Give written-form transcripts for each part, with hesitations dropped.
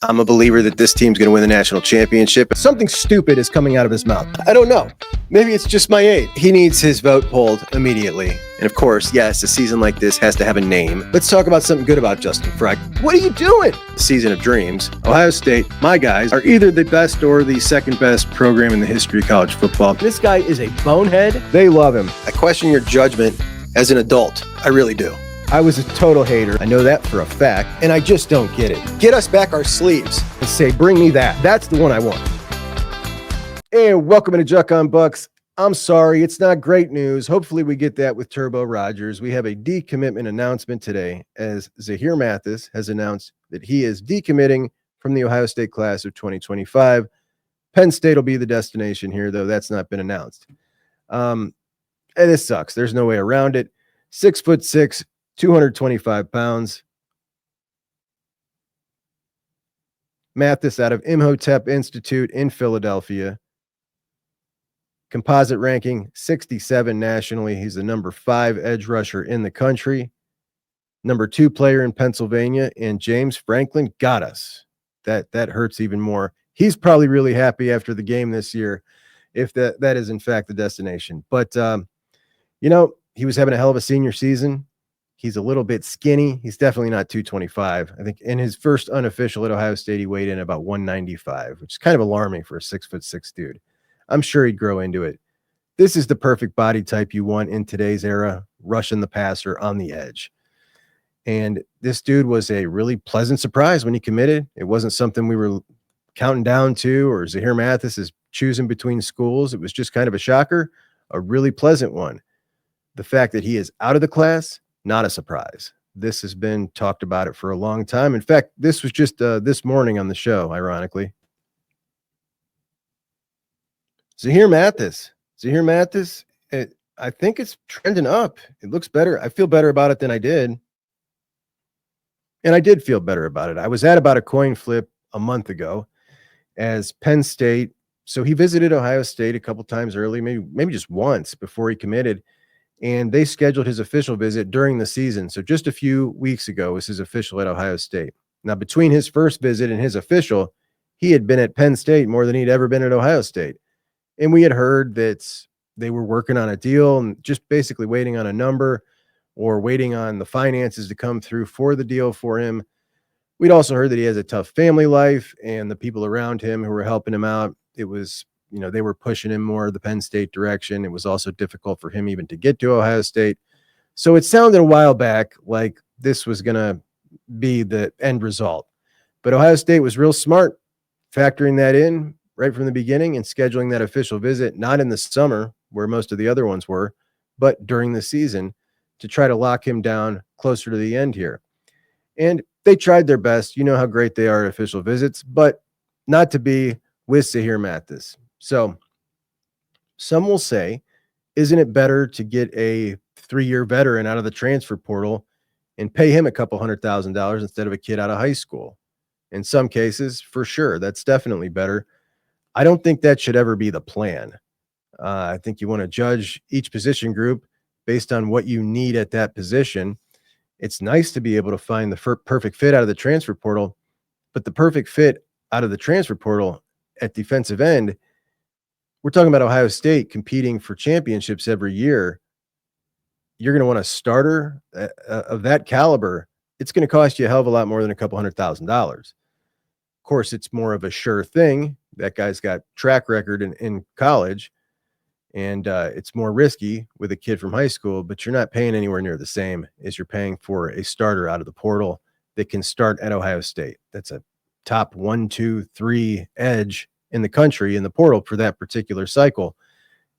I'm a believer that this team's going to win the national championship. Something stupid is coming out of his mouth. I don't know. Maybe it's just my age. He needs his vote pulled immediately. And of course, yes, a season like this has to have a name. Let's talk about something good about Justin Freck. What are you doing? The season of dreams. Ohio State, my guys, are either the best or the second best program in the history of college football. This guy is a bonehead. They love him. I question your judgment as an adult. I really do. I was a total hater. I know that for a fact, and I just don't get it. Get us back our sleeves. And say, bring me that. That's the one I want. And welcome to Juckonbucks. I'm sorry, it's not great news. Hopefully we get that with Turbo Rogers. We have a decommitment announcement today as Zahir Mathis has announced that he is decommitting from the Ohio State class of 2025. Penn State will be the destination here, though that's not been announced. And this sucks. There's no way around it. 6'6", 225 pounds. Mathis out of Imhotep Institute in Philadelphia. Composite ranking 67 nationally. He's the number 5 edge rusher in the country. Number 2 player in Pennsylvania. And James Franklin got us. That hurts even more. He's probably really happy after the game this year if that is in fact the destination. But, he was having a hell of a senior season. He's a little bit skinny. He's definitely not 225. I think in his first unofficial at Ohio State, he weighed in about 195, which is kind of alarming for a 6'6" dude. I'm sure he'd grow into it. This is the perfect body type you want in today's era, rushing the passer on the edge. And this dude was a really pleasant surprise when he committed. It wasn't something we were counting down to, or Zahir Mathis is choosing between schools. It was just kind of a shocker, a really pleasant one. The fact that he is out of the class, not a surprise. This has been talked about it for a long time. In fact, this was just this morning on the show, ironically. Zahir Mathis, I think it's trending up. It looks better. I feel better about it than I did. And I did feel better about it. I was at about a coin flip a month ago as Penn State. So he visited Ohio State a couple times early, maybe just once before he committed. And they scheduled his official visit during the season. So just a few weeks ago was his official at Ohio State. Now, between his first visit and his official, he had been at Penn State more than he'd ever been at Ohio State. And we had heard that they were working on a deal and just basically waiting on a number or waiting on the finances to come through for the deal for him. We'd also heard that he has a tough family life and the people around him who were helping him out, it was, they were pushing him more the Penn State direction. It was also difficult for him even to get to Ohio State. So it sounded a while back like this was going to be the end result. But Ohio State was real smart factoring that in right from the beginning and scheduling that official visit, not in the summer where most of the other ones were, but during the season to try to lock him down closer to the end here. And they tried their best. You know how great they are at official visits, but not to be with Zahir Mathis. So some will say, isn't it better to get a 3-year veteran out of the transfer portal and pay him a couple $100,000 instead of a kid out of high school? In some cases, for sure, that's definitely better. I don't think that should ever be the plan. I think you want to judge each position group based on what you need at that position. It's nice to be able to find the perfect fit out of the transfer portal, but the perfect fit out of the transfer portal at defensive end, we're talking about Ohio State competing for championships every year. You're going to want a starter of that caliber. It's going to cost you a hell of a lot more than a couple $100,000. Of course, it's more of a sure thing. That guy's got track record in college, and it's more risky with a kid from high school, but you're not paying anywhere near the same as you're paying for a starter out of the portal that can start at Ohio State. That's a top 1, 2, 3 edge in the country in the portal for that particular cycle.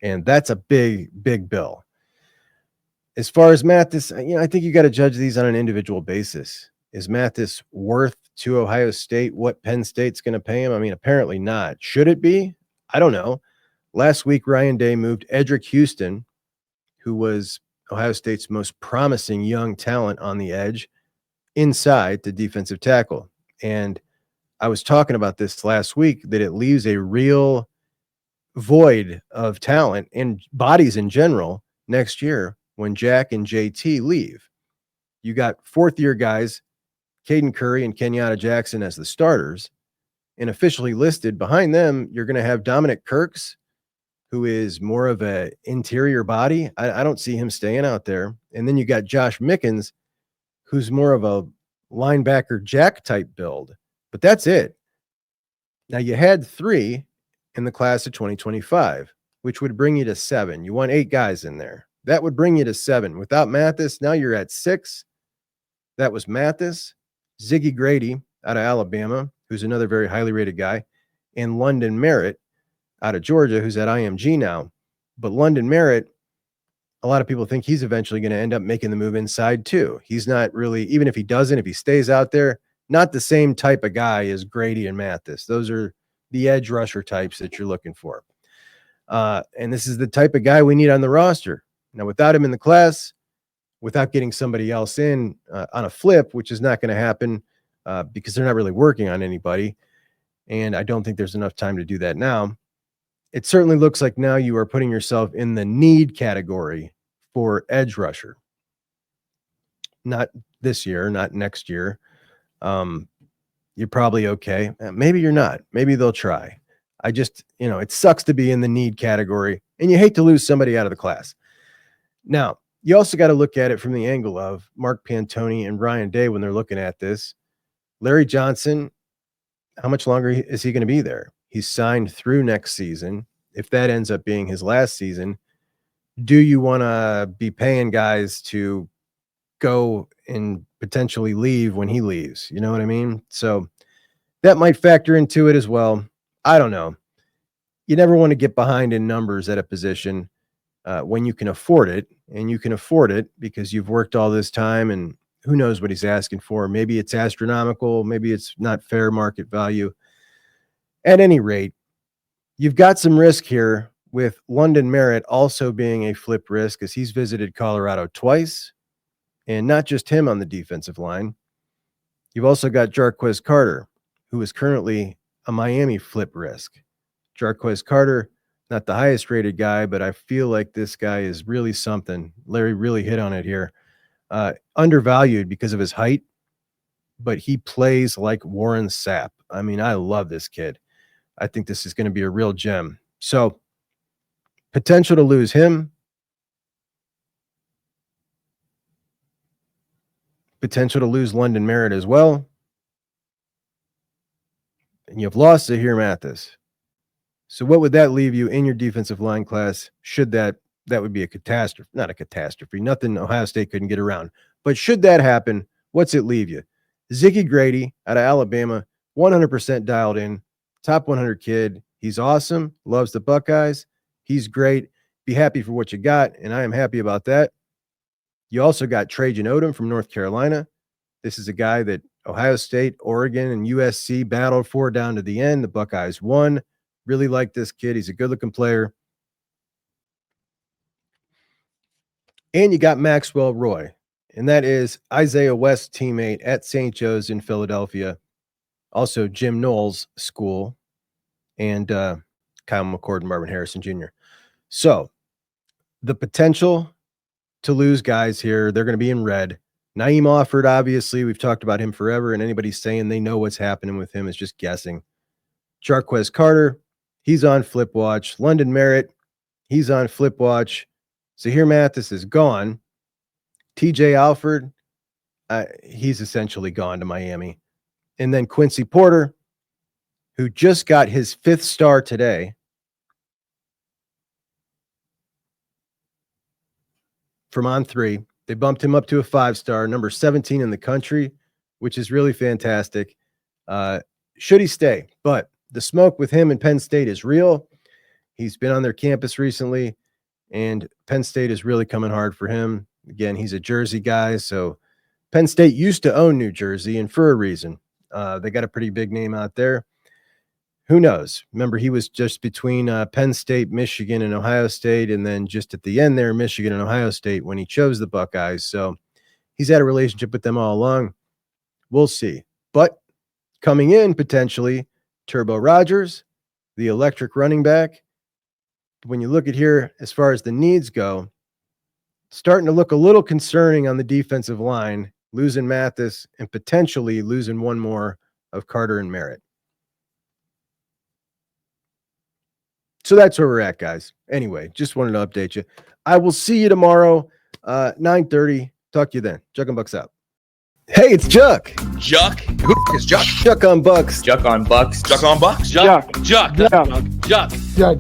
And that's a big, big bill. As far as Mathis, I think you got to judge these on an individual basis. Is Mathis worth to Ohio State what Penn State's going to pay him? I mean, apparently not. Should it be? I don't know. Last week, Ryan Day moved Edric Houston, who was Ohio State's most promising young talent on the edge, inside to defensive tackle. And I was talking about this last week, that it leaves a real void of talent and bodies in general next year when Jack and JT leave. You got 4th-year guys Caden Curry and Kenyatta Jackson as the starters, and officially listed behind them, you're going to have Dominic Kirks, who is more of a interior body. I don't see him staying out there. And then you got Josh Mickens, who's more of a linebacker jack type build. But that's it. Now you had 3 in the class of 2025, which would bring you to 7. You want 8 guys in there. That would bring you to 7. Without Mathis, now you're at 6. That was Mathis, Ziggy Grady out of Alabama, who's another very highly rated guy, and London Merritt out of Georgia, who's at IMG now. But London Merritt, a lot of people think he's eventually going to end up making the move inside too. He's not really, even if he doesn't, if he stays out there, not the same type of guy as Grady and Mathis. Those are the edge rusher types that you're looking for. And this is the type of guy we need on the roster. Now, without him in the class, without getting somebody else in on a flip, which is not going to happen because they're not really working on anybody, and I don't think there's enough time to do that now, it certainly looks like now you are putting yourself in the need category for edge rusher. Not this year, not next year. You're probably okay. Maybe you're not. Maybe they'll try. I just, it sucks to be in the need category, and you hate to lose somebody out of the class. Now, you also got to look at it from the angle of Mark Pantoni and Ryan Day when they're looking at this. Larry Johnson, how much longer is he going to be there? He's signed through next season. If that ends up being his last season, do you want to be paying guys to go and potentially leave when he leaves? You know what I mean? So that might factor into it as well. I don't know. You never want to get behind in numbers at a position when you can afford it, and you can afford it because you've worked all this time, and who knows what he's asking for. Maybe it's astronomical. Maybe it's not fair market value. At any rate, you've got some risk here with London Merritt also being a flip risk as he's visited Colorado twice, and not just him on the defensive line. You've also got Jarquez Carter, who is currently a Miami flip risk. Jarquez Carter, not the highest rated guy, but I feel like this guy is really something. Larry really hit on it here. Undervalued because of his height, but he plays like Warren Sapp. I mean, I love this kid. I think this is going to be a real gem. So potential to lose him. Potential to lose London Merritt as well. And you've lost Zahir Mathis. So what would that leave you in your defensive line class? Should that would be a catastrophe, not a catastrophe, nothing Ohio State couldn't get around. But should that happen, what's it leave you? Ziggy Grady out of Alabama, 100% dialed in, top 100 kid. He's awesome, loves the Buckeyes. He's great. Be happy for what you got, and I am happy about that. You also got Trajan Odom from North Carolina. This is a guy that Ohio State, Oregon, and USC battled for down to the end. The Buckeyes won. Really like this kid. He's a good-looking player. And you got Maxwell Roy, and that is Isaiah West's teammate at St. Joe's in Philadelphia, also Jim Knowles' school, and Kyle McCord and Marvin Harrison Jr. So the potential to lose guys here, they're going to be in red. Naeem Offord, obviously, we've talked about him forever, and anybody saying they know what's happening with him is just guessing. Jarquez Carter, he's on flip watch. London Merritt, he's on flip watch. Zahir Mathis is gone. TJ Alford, he's essentially gone to Miami. And then Quincy Porter, who just got his 5th star today. From on 3. They bumped him up to a 5-star, number 17 in the country, which is really fantastic. Should he stay? But the smoke with him in Penn State is real. He's been on their campus recently, and Penn State is really coming hard for him. Again, he's a Jersey guy, so Penn State used to own New Jersey, and for a reason. They got a pretty big name out there. Who knows? Remember, he was just between Penn State, Michigan, and Ohio State, and then just at the end there, Michigan and Ohio State when he chose the Buckeyes. So he's had a relationship with them all along. We'll see. But coming in, potentially, Turbo Rogers, the electric running back. When you look at here, as far as the needs go, starting to look a little concerning on the defensive line losing Mathis, and potentially losing one more of Carter and Merritt. So that's where we're at, guys. Anyway, just wanted to update you. I will see you tomorrow, 9:30. Talk to you then. Juckonbucks out. Hey, it's Juck. Juck? Who the f- is Juck? Juckonbucks. Juckonbucks. Juckonbucks? Juck.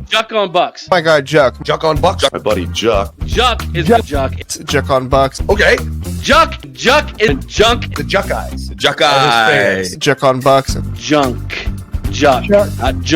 Juckonbucks. My guy Juck. Juckonbucks. My buddy Juck. Juck is the Juck. It's Juckonbucks. Okay. Juck is junk. The Juck Eyes. The Juck Eyes. Juckonbucks. Junk. Juck. Not junk.